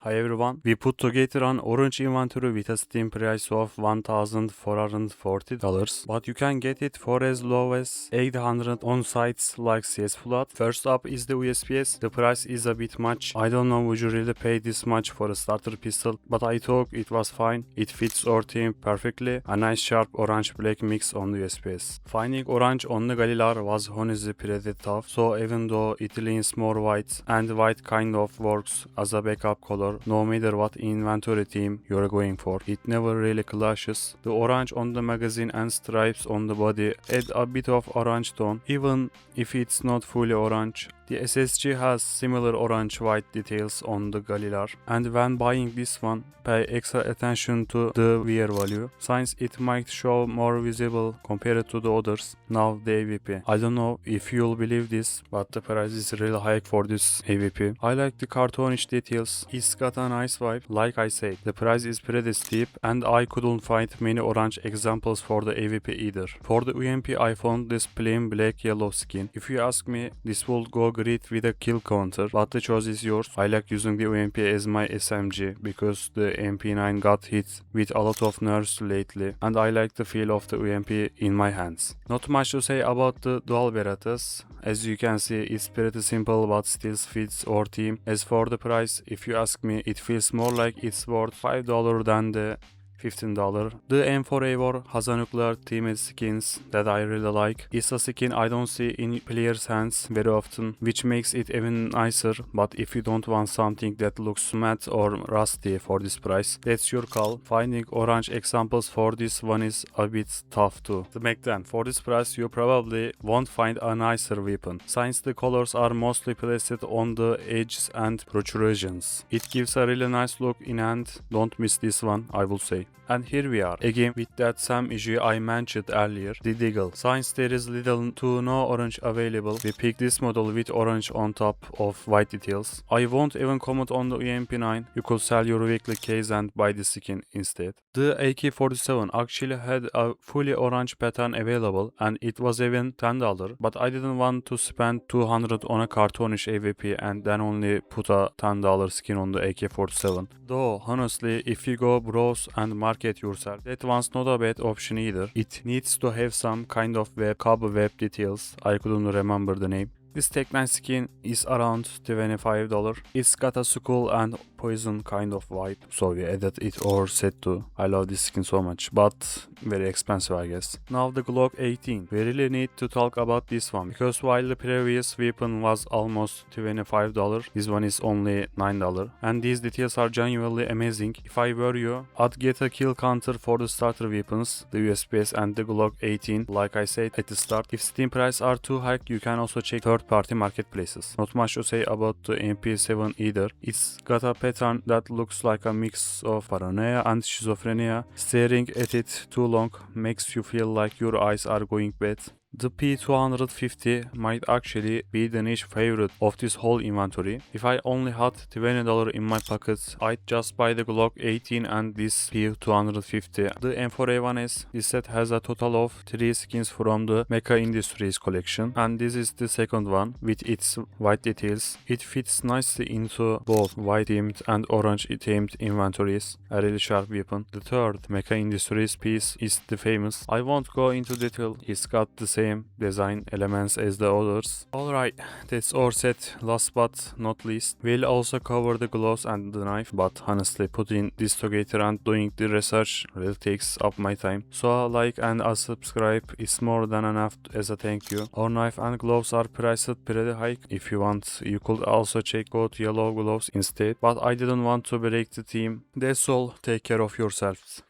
Hi everyone, we put together an orange inventory with a Steam price of $1,440, but you can get it for as low as 800 on sites like CS2. First up is the USPS. The price is a bit much. I don't know would you really pay this much for a starter pistol, but I thought it was fine. It fits our team perfectly. A nice sharp orange black mix on the USPS. Finding orange on the Galilar was honestly pretty tough, so even though it leans more white, and white kind of works as a backup color no matter what inventory theme you're going for. It never really clashes. The orange on the magazine and stripes on the body add a bit of orange tone, even if it's not fully orange. The SSG has similar orange-white details on the Galilar, and when buying this one, pay extra attention to the wear value, since it might show more visible compared to the others. Now the AVP. I don't know if you'll believe this, but the price is really high for this AVP. I like the cartoonish details. It's got a nice vibe. Like I said, the price is pretty steep, and I couldn't find many orange examples for the AVP either. For the UMP, I found this plain black-yellow skin. If you ask me, this would go great with a kill counter, but the choice is yours. I like using the UMP as my SMG because the MP9 got hit with a lot of nerfs lately, and I like the feel of the UMP in my hands. Not much to say about the dual Berettas. As you can see, it's pretty simple but still fits our team. As for the price, if you ask me, it feels more like it's worth $5 than the $15. The M4A4 has a nuclear teammate skins that I really like. It's a skin I don't see in players' hands very often, which makes it even nicer, but if you don't want something that looks matte or rusty for this price, that's your call. Finding orange examples for this one is a bit tough too. Back then, for this price you probably won't find a nicer weapon, since the colors are mostly placed on the edges and protrusions. It gives a really nice look in hand. Don't miss this one, I will say. And here we are, again with that same issue I mentioned earlier, the Deagle. Since there is little to no orange available, we picked this model with orange on top of white details. I won't even comment on the EMP9, you could sell your weekly case and buy the skin instead. The AK-47 actually had a fully orange pattern available, and it was even $10, but I didn't want to spend $200 on a cartoonish AVP and then only put a $10 skin on the AK-47. Though honestly, if you go browse and market yourself, that one's not a bad option either. It needs to have some kind of cobweb details. I couldn't remember the name. This Tech9 skin is around $25. It's got a skull and poison kind of vibe, so we added it or set to. I love this skin so much, but very expensive I guess. Now the Glock 18. We really need to talk about this one, because while the previous weapon was almost $25, this one is only $9, and these details are genuinely amazing. If I were you, I'd get a kill counter for the starter weapons, the USPS and the Glock 18. Like I said at the start, if Steam prices are too high, you can also check third-party marketplaces. Not much to say about the MP7 either. It's got a pattern that looks like a mix of paranoia and schizophrenia. Staring at it too long makes you feel like your eyes are going bad. The P250 might actually be the niche favorite of this whole inventory. If I only had $20 in my pocket, I'd just buy the Glock 18 and this P250. The M4A1S, this set has a total of 3 skins from the Mecha Industries collection, and this is the second one with its white details. It fits nicely into both white themed and orange themed inventories. A really sharp weapon. The third Mecha Industries piece is the famous. I won't go into detail, it's got the same design elements as the others. Alright, that's our set. Last but not least, we'll also cover the gloves and the knife, but honestly putting this together and doing the research really takes up my time. So a like and a subscribe is more than enough as a thank you. Our knife and gloves are priced pretty high. If you want, you could also check out yellow gloves instead, but I didn't want to break the team. That's all, take care of yourselves.